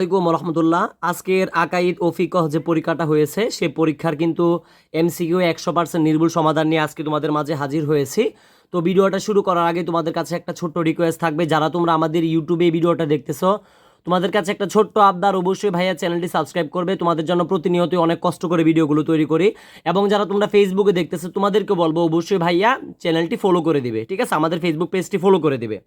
আসসালামু আলাইকুম রহমতুল্লাহ। আজকের আকাইদ ও ফিকহ যে পরীক্ষাটা হয়েছে সে পরীক্ষার কিন্তু এমসিকিউ 100% নির্ভুল সমাধান নিয়ে আজকে তোমাদের মাঝে হাজির হয়েছি। তো ভিডিওটা শুরু করার আগে তোমাদের কাছে একটা ছোট্ট রিকোয়েস্ট থাকবে, যারা তোমরা আমাদের ইউটিউবে এই ভিডিওটা দেখতেছো তোমাদের কাছে একটা ছোট্ট আবদার, অবশ্যই ভাইয়া চ্যানেলটি সাবস্ক্রাইব করবে। তোমাদের জন্য প্রতিনিয়তই অনেক কষ্ট করে ভিডিওগুলো তৈরি করি। এবং যারা তোমরা ফেসবুকে দেখতেছো তোমাদেরকে বলবো অবশ্যই ভাইয়া চ্যানেলটি ফলো করে দিবে, ঠিক আছে? আমাদের ফেসবুক পেজটি ফলো করে দিবে।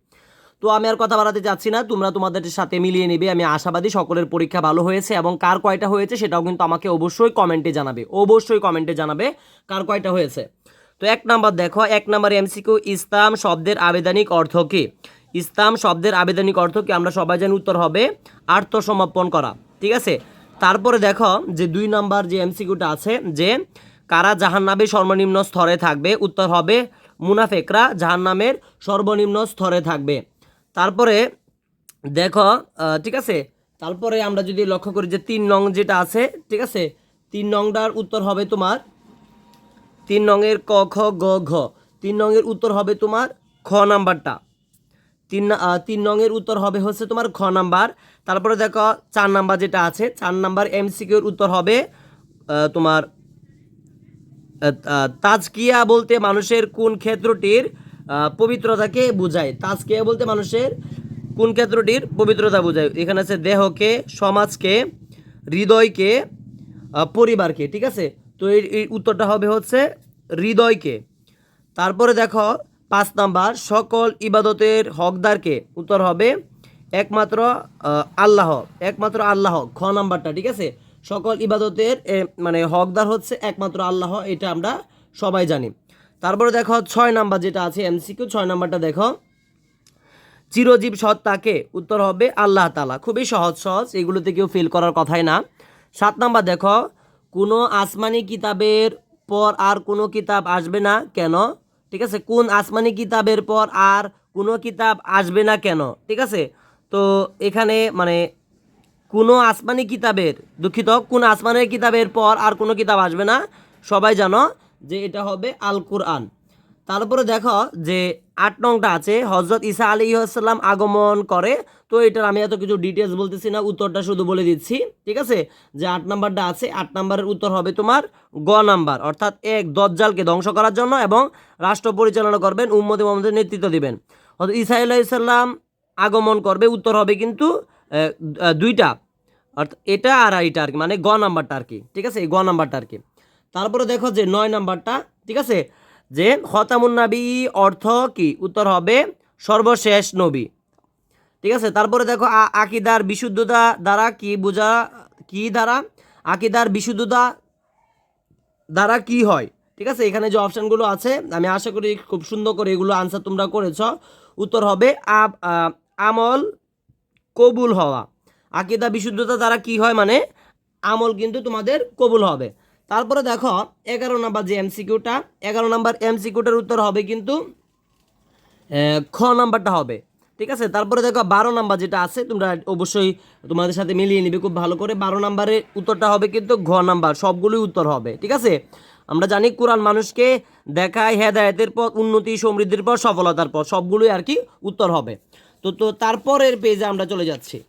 তো আমি আর কথা বাড়াতে চাচ্ছি না, তোমরা তোমাদের সাথে মিলিয়ে নেবে। আমি আশাবাদী সকলের পরীক্ষা ভালো হয়েছে এবং কার কয়টা হয়েছে সেটাও কিন্তু আমাকে অবশ্যই কমেন্টে জানাবে, অবশ্যই কমেন্টে জানাবে কার কয়টা হয়েছে। তো 1 নাম্বার দেখো, 1 নাম্বার এমসিকিউ, ইসলাম শব্দের আবেদনিক অর্থ কি? ইসলাম শব্দের আবেদনিক অর্থ কি? আমরা সবাই জানি উত্তর হবে আত্মসমর্পণ করা, ঠিক আছে? তারপরে দেখো যে 2 নাম্বার যে এমসিকিউটা আছে, যে কারা জাহান্নামের সর্বনিম্ন স্তরে থাকবে? উত্তর হবে মুনাফেকরা জাহান্নামের সর্বনিম্ন স্তরে থাকবে। তারপরে দেখো ঠিক আছে, তারপরে আমরা যদি লক্ষ্য করি যে 3 নং যেটা আছে, ঠিক আছে, 3 নংটার উত্তর হবে তোমার 3 নংয়ের ক খ গ ঘ। 3 নংয়ের উত্তর হবে তোমার খ নাম্বারটা। 3 নংয়ের উত্তর হবে হচ্ছে তোমার খ নাম্বার। তারপরে দেখো 4 নাম্বার যেটা আছে, 4 নাম্বার এমসিকিউর উত্তর হবে তোমার তাজকিয়া বলতে মানুষের কোন ক্ষেত্রটির পবিত্রতাকে বোঝায়? তাজকিয়া বলতে মানুষের কোন ক্ষেত্রটির পবিত্রতা বোঝায়? এখানে আছে দেহকে, সমাজকে, হৃদয়কে, পরিবারকে, ঠিক আছে? তো এই উত্তরটা হবে হচ্ছে হৃদয়কে। তারপরে দেখো 5 নাম্বার, সকল ইবাদতের হকদারকে? উত্তর হবে একমাত্র আল্লাহ, একমাত্র আল্লাহ, খ নাম্বারটা, ঠিক আছে? সকল ইবাদতের মানে হকদার হচ্ছে একমাত্র আল্লাহ, এটা আমরা সবাই জানি। তারপরে দেখো 6 নাম্বার যেটা আছে এমসিকিউ, 6 নাম্বারটা দেখো, চিরজীব সত্তাকে? উত্তর হবে আল্লাহ তাআলা। খুবই সহজ সহজ, এগুলোতে কেউ ফেল করার কথাই না। 7 নাম্বার দেখো, কোনো আসমানি কিতাবের পর আর কোনো কিতাব আসবে না কেন? ঠিক আছে, কোন আসমানি কিতাবের পর আর কোনো কিতাব আসবে না কেন? ঠিক আছে, তো এখানে মানে কোনো আসমানি কিতাবের, দুঃখিত, কোন আসমানের কিতাবের পর আর কোনো কিতাব আসবে না, সবাই জানো যে এটা হবে আল কুরআন। তারপরে দেখো যে 8 নংটা আছে, হজরত ঈসা আলাইহিসসালাম আগমন করে। তো এটার আমি এত কিছু ডিটেলস বলতেছি না, উত্তরটা শুধু বলে দিচ্ছি, ঠিক আছে? যে 8 নাম্বারটা আছে, 8 নাম্বারের উত্তর হবে তোমার গ নাম্বার, অর্থাৎ এক দজ্জালকে ধ্বংস করার জন্য এবং রাষ্ট্র পরিচালনা করবেন, উম্মতে মুহাম্মদের নেতৃত্ব দিবেন। হযরত ঈসা আলাইহিসসালাম আগমন করবে, উত্তর হবে কিন্তু দুইটা, অর্থাৎ এটা আর এটা আর কি, মানে গ নাম্বারটা আর কি, ঠিক আছে? এই গ নাম্বারটা আর কি। তারপরে দেখো যে 9 নাম্বারটা, ঠিক আছে, যে খতামুন নবী অর্থ কি? উত্তর হবে সর্বশেষ নবী, ঠিক আছে? তারপরে দেখো আকিদার বিশুদ্ধতা দ্বারা কি বোঝা? কি দ্বারা? আকিদার বিশুদ্ধতা দ্বারা কি হয়? ঠিক আছে, এখানে যে অপশানগুলো আছে আমি আশা করি খুব সুন্দর করে এগুলো আনসার তোমরা করেছ। উত্তর হবে আমল কবুল হওয়া। আকিদা বিশুদ্ধতা দ্বারা কি হয়, মানে আমল কিন্তু তোমাদের কবুল হবে। তারপরে দেখো 11 নাম্বার যে এমসিকিউটা, 11 নাম্বার এমসিকিউটার উত্তর হবে কিন্তু খ নাম্বারটা হবে, ঠিক আছে? তারপরে দেখো 12 নাম্বার যেটা আছে, তোমরা অবশ্যই তোমাদের সাথে মিলিয়ে নিবে খুব ভালো করে। 12 নাম্বারের উত্তরটা হবে কিন্তু ঘ নাম্বার, সবগুলোই উত্তর হবে, ঠিক আছে? আমরা জানি কোরআন মানুষকে দেখায় হেদায়েতের পথ, উন্নতি সমৃদ্ধির পথ, সফলতার পথ, সবগুলোই আর কি উত্তর হবে। তো তারপরের পেজে আমরা চলে যাচ্ছি।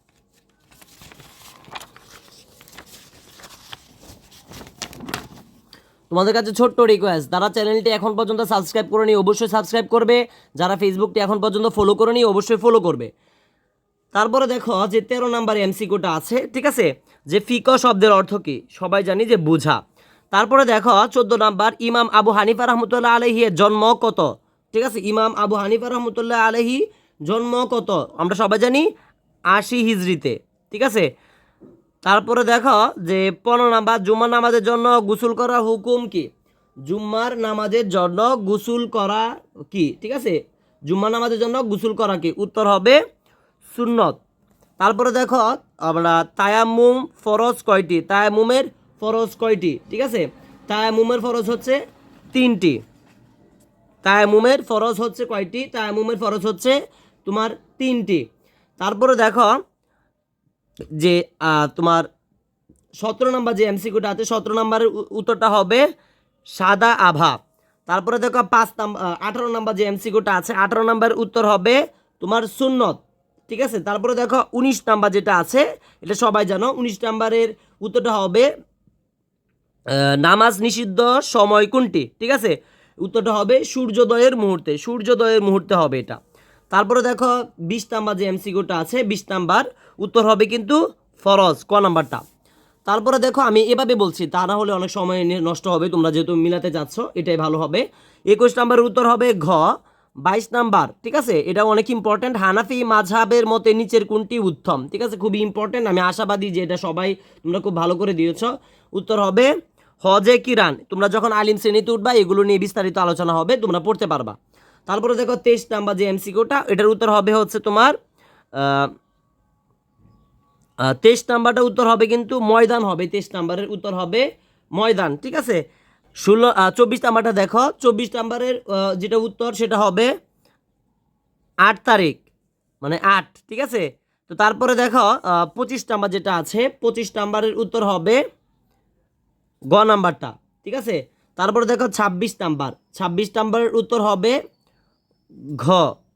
তোমাদের কাছে ছোট্ট রিকোয়েস্ট, যারা চ্যানেলটি এখন পর্যন্ত সাবস্ক্রাইব করেনি অবশ্যই সাবস্ক্রাইব করবে, যারা ফেসবুকটি এখন পর্যন্ত ফলো করেনি অবশ্যই ফলো করবে। তারপরে দেখো যে 13 নাম্বার এমসিকিউটা আছে, ঠিক আছে, যে ফিকহ শব্দের অর্থ কি? সবাই জানি যে বোঝা। তারপরে দেখো 14 নাম্বার, ইমাম আবু হানিফা রহমতুল্লাহ আলাইহি এর জন্ম কত? ঠিক আছে, ইমাম আবু হানিফা রহমতুল্লাহ আলাইহি জন্ম কত? আমরা সবাই জানি 80 হিজরিতে, ঠিক আছে? তারপরে দেখো যে 15 নাম্বার, জুম্মার নামাজের জন্য গোসল করার হুকুম কি? জুম্মার নামাজের জন্য গোসল করা কি? ঠিক আছে, জুম্মার নামাজের জন্য গোসল করা কি? উত্তর হবে সুন্নত। তারপরে দেখো আমরা তায়াম্মুম ফরজ কয়টি? তায়াম্মুমের ফরজ কয়টি? ঠিক আছে, তায়াম্মুমের ফরজ হচ্ছে 3টি। তায়াম্মুমের ফরজ হচ্ছে কয়টি? তায়াম্মুমের ফরজ হচ্ছে তোমার 3টি। তারপরে দেখো যে তোমার 17 নাম্বার যে এমসিকিউটা আছে, 17 নাম্বারের উত্তরটা হবে সাদা আভা। তারপরে দেখো 18 নাম্বার যে এমসিকিউটা আছে, 18 নাম্বারের উত্তর হবে তোমার সুন্নত। ঠিক আছে। তারপরে দেখো 19 নাম্বার যেটা আছে, এটা সবাই জানো, 19 নাম্বারের উত্তরটা হবে নামাজ নিষিদ্ধ সময় কোনটি? ঠিক আছে, উত্তরটা হবে সূর্যোদয়ের মুহূর্তে, সূর্যোদয়ের মুহূর্তে হবে এটা। তারপরে দেখো 20 নাম্বার যে এমসিকিউটা আছে, 20 নাম্বার উত্তর হবে কিন্তু ফরজ, ক নাম্বারটা। তারপরে দেখো আমি এভাবে বলছি, তা না হলে অনেক সময় নষ্ট হবে, তোমরা যেহেতু মিলাতে যাচ্ছ এটাই ভালো হবে। 21 নাম্বারের উত্তর হবে ঘ। 22 নাম্বার, ঠিক আছে, এটা অনেক ইম্পর্টেন্ট, হানাফি মাযহাবের মতে নিচের কোনটি উত্তম? ঠিক আছে, খুবই ইম্পর্টেন্ট, আমি আশাবাদী যে এটা সবাই তোমরা খুব ভালো করে দিয়েছ। উত্তর হবে হজে কিরান। তোমরা যখন আলিম শ্রেণীতে উঠবা এগুলো নিয়ে বিস্তারিত আলোচনা হবে, তোমরা পড়তে পারবা। তারপরে দেখো 23 নাম্বার যে এমসিকিউটা, এটার উত্তর হবে হচ্ছে তোমার 23 নাম্বারটা উত্তর হবে কিন্তু ময়দান হবে, 23 নাম্বারের উত্তর হবে ময়দান। ঠিক আছে, 24 নাম্বারটা দেখো, 24 নাম্বারের যেটা উত্তর সেটা হবে 8 তারিখ, মানে 8। ঠিক আছে, তো তারপরে দেখো 25 নাম্বার যেটা আছে, 25 নাম্বারের উত্তর হবে গ নাম্বারটা। ঠিক আছে, তারপরে দেখো 26 নাম্বার, 26 নাম্বারের উত্তর হবে ঘ।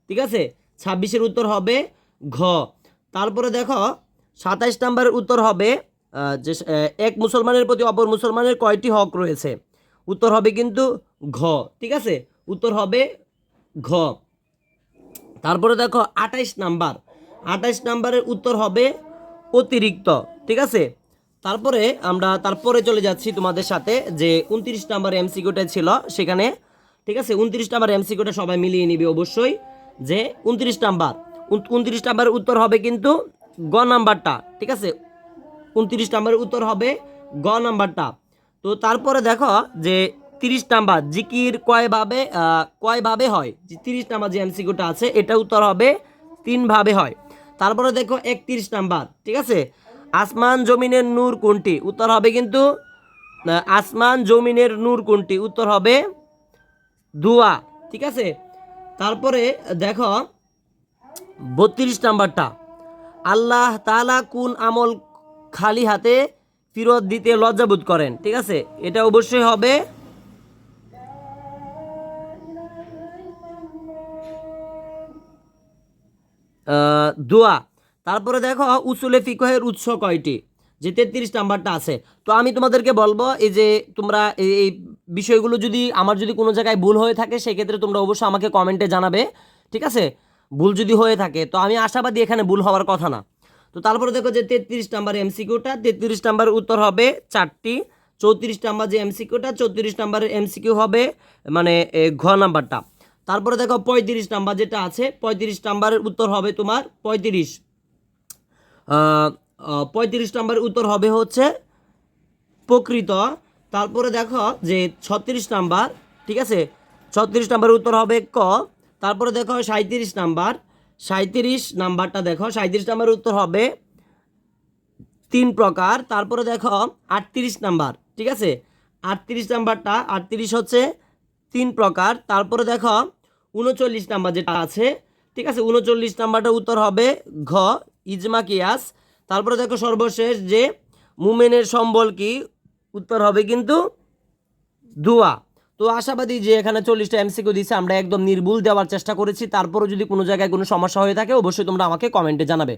ঠিক আছে, 26-এর উত্তর হবে ঘ। তারপরে দেখো 27 নাম্বারের উত্তর হবে যে এক মুসলমানের প্রতি অপর মুসলমানের কয়টি হক রয়েছে? উত্তর হবে কিন্তু ঘ। ঠিক আছে, উত্তর হবে ঘ। তারপরে দেখো 28 নাম্বার, 28 নাম্বারের উত্তর হবে অতিরিক্ত। ঠিক আছে, তারপরে আমরা তারপরে চলে যাচ্ছি তোমাদের সাথে যে 29 নাম্বার এমসিকিউটা ছিল সেখানে। ঠিক আছে, 29 নাম্বার এমসিকিউটা সবাই মিলিয়ে নিবে অবশ্যই, যে 29 নাম্বার, 29 নাম্বারের উত্তর হবে কিন্তু গ নাম্বারটা। ঠিক আছে, 29 নাম্বারের উত্তর হবে গ নাম্বারটা। তো তারপরে দেখো যে 30 নাম্বার জিকির কয়ভাবে হয়? যে 30 নাম্বার যে এমসিকিউটা আছে এটা উত্তর হবে 3 ভাবে হয়। তারপরে দেখো 31 নাম্বার, ঠিক আছে, আসমান জমিনের নূর কোনটি? উত্তর হবে কিন্তু আসমান জমিনের নূর কোনটি? উত্তর হবে ধোঁয়া। ঠিক আছে, তারপরে দেখো 32 নাম্বারটা, আল্লাহ তাআলা কোন আমল খালি হাতে ফেরত দিতে লজ্জাবোধ করেন? ঠিক আছে, এটা অবশ্যই হবে দোয়া। তারপরে দেখো উসুলে ফিকহের উৎস কয়টি? যে 33 নাম্বারটা আছে। তো আমি তোমাদেরকে বলবো এই যে তোমরা এই বিষয়গুলো যদি আমার যদি কোনো জায়গায় ভুল হয়ে থাকে সেক্ষেত্রে তোমরা অবশ্যই আমাকে কমেন্টে জানাবে। ঠিক আছে, ভুল যদি হয়ে থাকে তো আমি আশাবাদী এখানে ভুল হওয়ার কথা না। তো তারপরে দেখো যে 33 নাম্বার এমসিকিউটা, 33 নাম্বারের উত্তর হবে 4টি। 34 নাম্বার যে এমসিকিউটা, 34 নাম্বারের এমসিকিউ হবে মানে ঘ নাম্বারটা। তারপরে দেখো 35 নাম্বার যেটা আছে, 35 নাম্বারের উত্তর হবে তোমার 35 নাম্বারের উত্তর হবে হচ্ছে প্রকৃত। তারপরে দেখো যে 36 নাম্বার, ঠিক আছে, 36 নাম্বারের উত্তর হবে ক। তারপরে দেখো 37 নাম্বার, 37 নাম্বারটা দেখো, 37 নাম্বারের উত্তর হবে 3 প্রকার। তারপরে দেখো 38 নাম্বার, ঠিক আছে, 38 নাম্বারটা, 38 হচ্ছে 3 প্রকার। তারপরে দেখো 39 নাম্বার যেটা আছে, ঠিক আছে, 39 নাম্বারটা উত্তর হবে ঘ, ইজমা কিয়াস। তারপরে দেখো সর্বশেষ যে মুমেনের সম্বল কি? উত্তর হবে কিন্তু ধোঁয়া। তো আশাবাদী যে এখানে 40টা এমসিকিউ দিয়েছে, আমরা একদম নির্ভুল দেওয়ার চেষ্টা করেছি। তারপরও যদি কোনো জায়গায় কোনো সমস্যা হয়ে থাকে অবশ্যই তোমরা আমাকে কমেন্টে জানাবে।